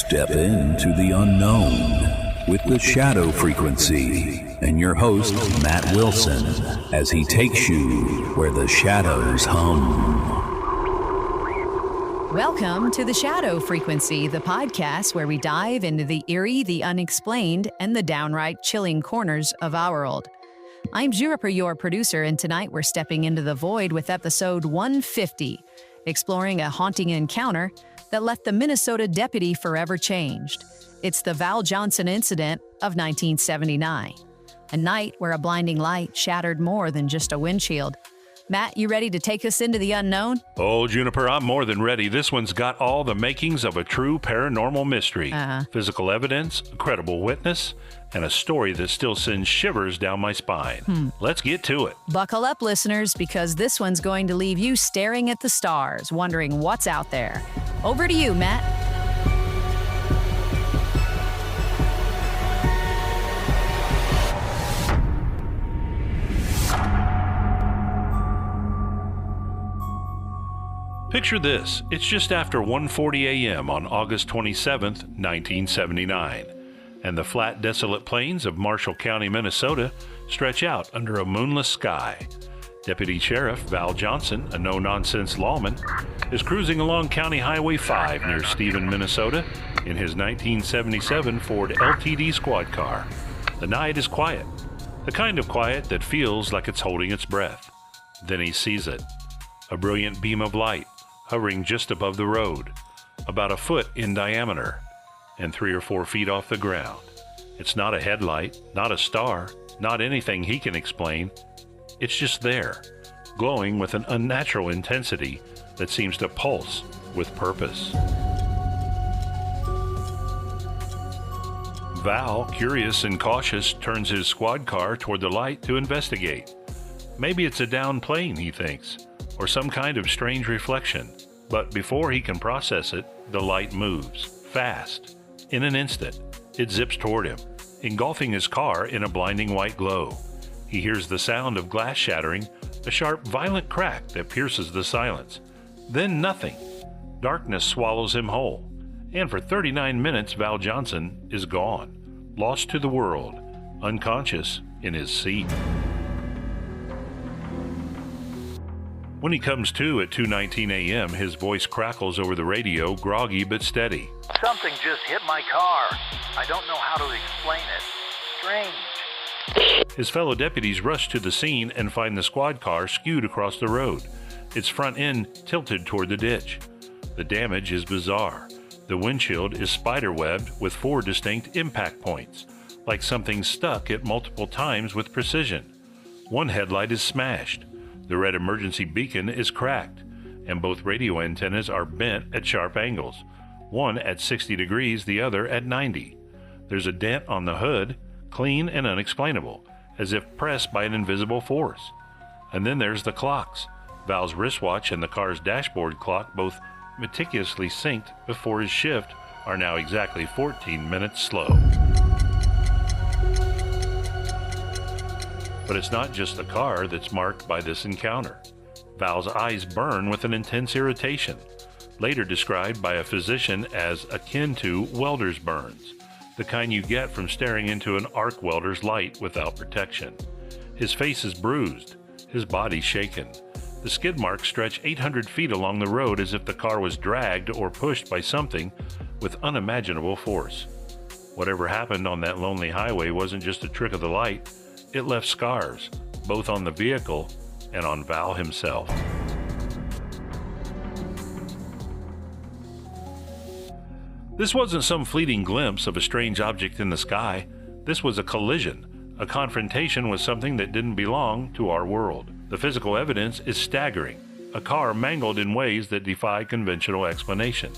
Step into the unknown with the shadow frequency and your host, Matt Wilson, as he takes you where the shadows hum. Welcome to the Shadow Frequency, the podcast where we dive into the eerie, the unexplained, and the downright chilling corners of our world. I'm Juniper, your producer, and tonight we're stepping into the void with episode 150, exploring a haunting encounter that left the Minnesota deputy forever changed. It's the Val Johnson incident of 1979, a night where a blinding light shattered more than just a windshield. Matt, you ready to take us into the unknown? Oh, Juniper, I'm more than ready. This one's got all the makings of a true paranormal mystery. Physical evidence, a credible witness, and a story that still sends shivers down my spine. Let's get to it. Buckle up, listeners, because this one's going to leave you staring at the stars, wondering what's out there. Over to you, Matt. Picture this. It's just after 1:40 a.m. on August 27th, 1979, and the flat, desolate plains of Marshall County, Minnesota, stretch out under a moonless sky. Deputy Sheriff Val Johnson, a no-nonsense lawman, is cruising along County Highway 5 near Stephen, Minnesota, in his 1977 Ford LTD squad car. The night is quiet, the kind of quiet that feels like it's holding its breath. Then he sees it, a brilliant beam of light, hovering just above the road, about a foot in diameter, and 3 or 4 feet off the ground. It's not a headlight, not a star, not anything he can explain. It's just there, glowing with an unnatural intensity that seems to pulse with purpose. Val, curious and cautious, turns his squad car toward the light to investigate. Maybe it's a downed plane, he thinks, or some kind of strange reflection. But before he can process it, the light moves, fast. In an instant, it zips toward him, engulfing his car in a blinding white glow. He hears the sound of glass shattering, a sharp, violent crack that pierces the silence. Then nothing. Darkness swallows him whole. And for 39 minutes, Val Johnson is gone, lost to the world, unconscious in his seat. When he comes to at 2:19 a.m., his voice crackles over the radio, groggy but steady. Something just hit my car. I don't know how to explain it. Strange. His fellow deputies rush to the scene and find the squad car skewed across the road, its front end tilted toward the ditch. The damage is bizarre. The windshield is spiderwebbed with 4 distinct impact points, like something stuck at multiple times with precision. One headlight is smashed. The red emergency beacon is cracked, and both radio antennas are bent at sharp angles, one at 60 degrees, the other at 90. There's a dent on the hood, clean and unexplainable, as if pressed by an invisible force. And then there's the clocks. Val's wristwatch and the car's dashboard clock, both meticulously synced before his shift, are now exactly 14 minutes slow. But it's not just the car that's marked by this encounter. Val's eyes burn with an intense irritation, later described by a physician as akin to welder's burns, the kind you get from staring into an arc welder's light without protection. His face is bruised, his body shaken. The skid marks stretch 800 feet along the road as if the car was dragged or pushed by something with unimaginable force. Whatever happened on that lonely highway wasn't just a trick of the light. It left scars, both on the vehicle and on Val himself. This wasn't some fleeting glimpse of a strange object in the sky. This was a collision, a confrontation with something that didn't belong to our world. The physical evidence is staggering. A car mangled in ways that defy conventional explanation.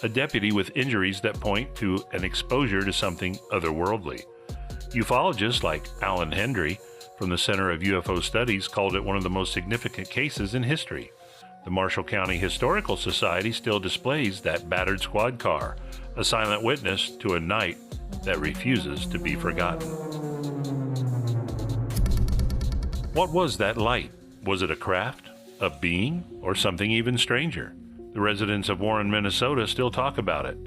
A deputy with injuries that point to an exposure to something otherworldly. Ufologists like Alan Hendry from the Center of UFO Studies called it one of the most significant cases in history. The Marshall County Historical Society still displays that battered squad car, a silent witness to a night that refuses to be forgotten. What was that light? Was it a craft, a being, or something even stranger? The residents of Warren, Minnesota still talk about it.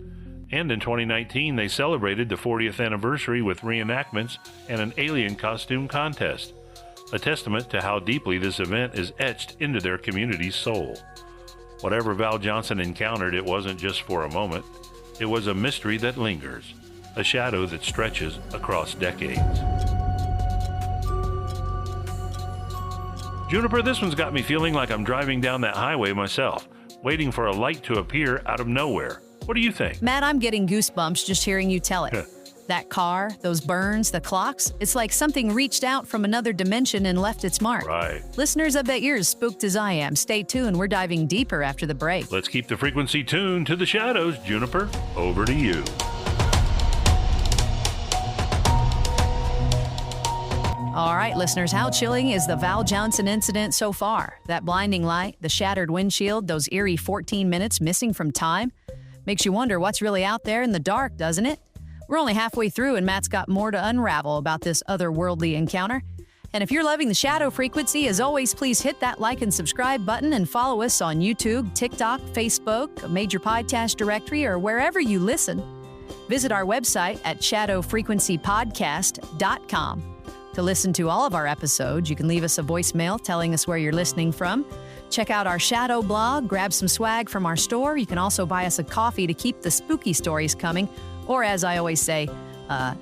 And in 2019, they celebrated the 40th anniversary with reenactments and an alien costume contest, a testament to how deeply this event is etched into their community's soul. Whatever Val Johnson encountered, it wasn't just for a moment. It was a mystery that lingers, a shadow that stretches across decades. Juniper, this one's got me feeling like I'm driving down that highway myself, waiting for a light to appear out of nowhere. What do you think? Matt, I'm getting goosebumps just hearing you tell it. That car, those burns, the clocks, it's like something reached out from another dimension and left its mark. Right. Listeners, I bet you're as spooked as I am. Stay tuned. We're diving deeper after the break. Let's keep the frequency tuned to the shadows. Juniper, over to you. All right, listeners, how chilling is the Val Johnson incident so far? That blinding light, the shattered windshield, those eerie 14 minutes missing from time? Makes you wonder what's really out there in the dark, doesn't it? We're only halfway through, and Matt's got more to unravel about this otherworldly encounter. And if you're loving the Shadow Frequency, as always, please hit that like and subscribe button and follow us on YouTube, TikTok, Facebook, a major podcast directory, or wherever you listen. Visit our website at shadowfrequencypodcast.com. To listen to all of our episodes, you can leave us a voicemail telling us where you're listening from. Check out our Shadow blog, grab some swag from our store. You can also buy us a coffee to keep the spooky stories coming, or as I always say,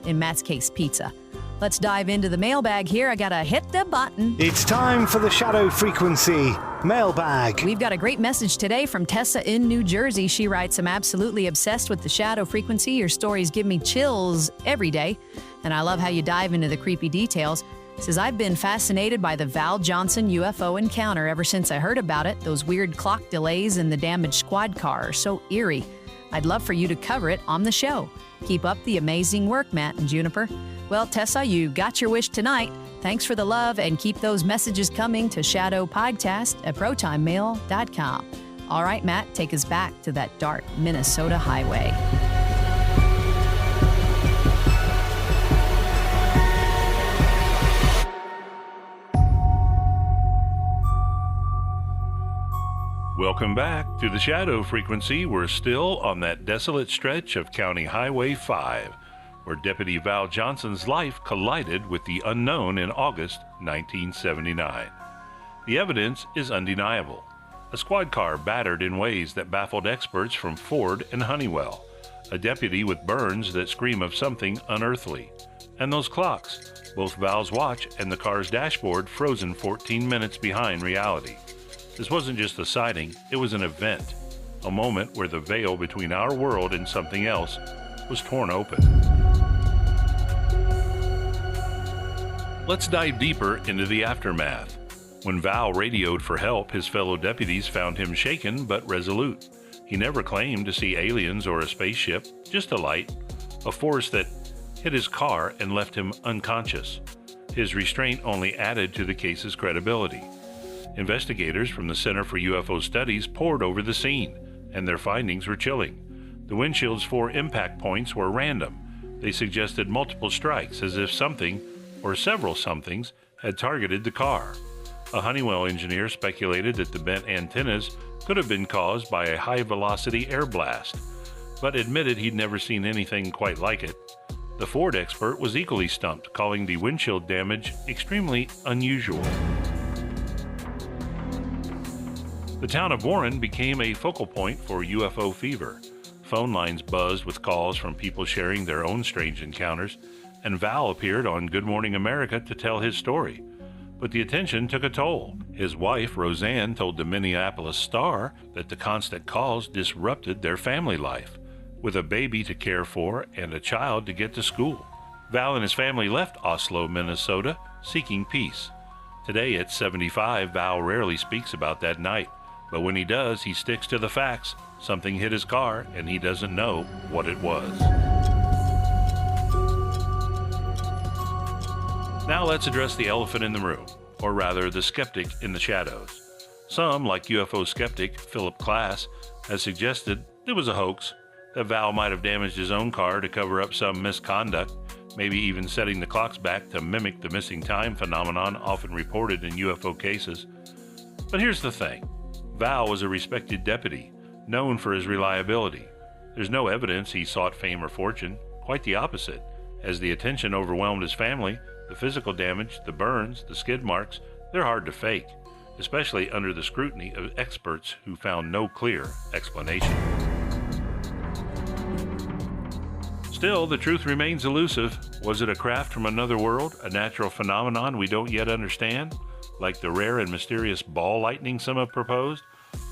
in Matt's case, pizza. Let's dive into the mailbag here. I gotta hit the button. It's time for the Shadow Frequency mailbag. We've got a great message today from Tessa in New Jersey. She writes, I'm absolutely obsessed with the Shadow Frequency. Your stories give me chills every day, and I love how you dive into the creepy details. Says, I've been fascinated by the Val Johnson UFO encounter ever since I heard about it. Those weird clock delays and the damaged squad car are so eerie. I'd love for you to cover it on the show. Keep up the amazing work, Matt and Juniper. Well, Tessa, you got your wish tonight. Thanks for the love, and keep those messages coming to shadowpodcast@protonmail.com. All right, Matt, take us back to that dark Minnesota highway. Welcome back to the Shadow Frequency. We're still on that desolate stretch of County Highway 5, where Deputy Val Johnson's life collided with the unknown in August 1979. The evidence is undeniable. A squad car battered in ways that baffled experts from Ford and Honeywell. A deputy with burns that scream of something unearthly. And those clocks, both Val's watch and the car's dashboard, frozen 14 minutes behind reality. This wasn't just a sighting, it was an event. A moment where the veil between our world and something else was torn open. Let's dive deeper into the aftermath. When Val radioed for help, his fellow deputies found him shaken but resolute. He never claimed to see aliens or a spaceship, just a light, a force that hit his car and left him unconscious. His restraint only added to the case's credibility. Investigators from the Center for UFO Studies pored over the scene, and their findings were chilling. The windshield's 4 impact points were random. They suggested multiple strikes, as if something, or several somethings, had targeted the car. A Honeywell engineer speculated that the bent antennas could have been caused by a high-velocity air blast, but admitted he'd never seen anything quite like it. The Ford expert was equally stumped, calling the windshield damage extremely unusual. The town of Warren became a focal point for UFO fever. Phone lines buzzed with calls from people sharing their own strange encounters, and Val appeared on Good Morning America to tell his story. But the attention took a toll. His wife, Roseanne, told the Minneapolis Star that the constant calls disrupted their family life, with a baby to care for and a child to get to school. Val and his family left Oslo, Minnesota, seeking peace. Today at 75, Val rarely speaks about that night. But when he does, he sticks to the facts. Something hit his car, and he doesn't know what it was. Now let's address the elephant in the room, or rather the skeptic in the shadows. Some, like UFO skeptic Philip Klass, has suggested it was a hoax, that Val might have damaged his own car to cover up some misconduct, maybe even setting the clocks back to mimic the missing time phenomenon often reported in UFO cases. But here's the thing. Val was a respected deputy, known for his reliability. There's no evidence he sought fame or fortune. Quite the opposite. As the attention overwhelmed his family, the physical damage, the burns, the skid marks, they're hard to fake, especially under the scrutiny of experts who found no clear explanation. Still, the truth remains elusive. Was it a craft from another world, a natural phenomenon we don't yet understand, like the rare and mysterious ball lightning some have proposed,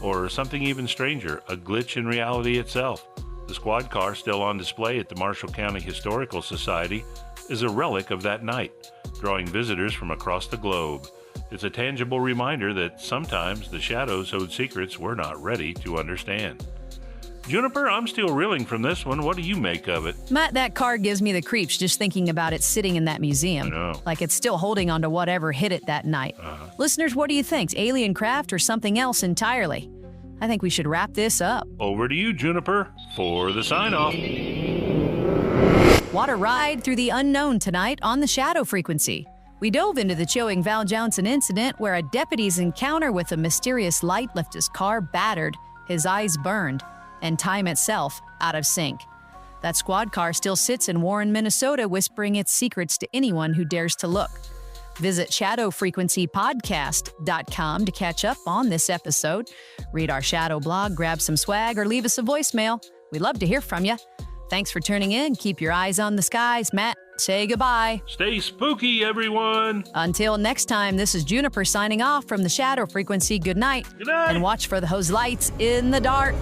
or something even stranger, a glitch in reality itself? The squad car still on display at the Marshall County Historical Society is a relic of that night, drawing visitors from across the globe. It's a tangible reminder that sometimes the shadows hold secrets we're not ready to understand. Juniper, I'm still reeling from this one. What do you make of it? Matt, that car gives me the creeps just thinking about it sitting in that museum. I know. Like it's still holding on to whatever hit it that night. Listeners, what do you think? Alien craft or something else entirely? I think we should wrap this up. Over to you, Juniper, for the sign-off. What a ride through the unknown tonight on the Shadow Frequency. We dove into the chilling Val Johnson incident where a deputy's encounter with a mysterious light left his car battered, his eyes burned, and time itself out of sync. That squad car still sits in Warren, Minnesota, whispering its secrets to anyone who dares to look. Visit shadowfrequencypodcast.com to catch up on this episode. Read our Shadow blog, grab some swag, or leave us a voicemail. We'd love to hear from you. Thanks for tuning in. Keep your eyes on the skies. Matt, say goodbye. Stay spooky, everyone. Until next time, this is Juniper signing off from the Shadow Frequency. Good night. Good night. And watch for those lights in the dark.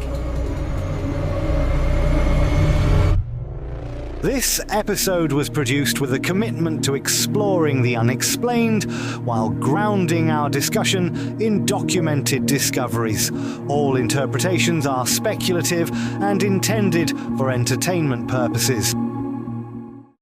This episode was produced with a commitment to exploring the unexplained while grounding our discussion in documented discoveries. All interpretations are speculative and intended for entertainment purposes.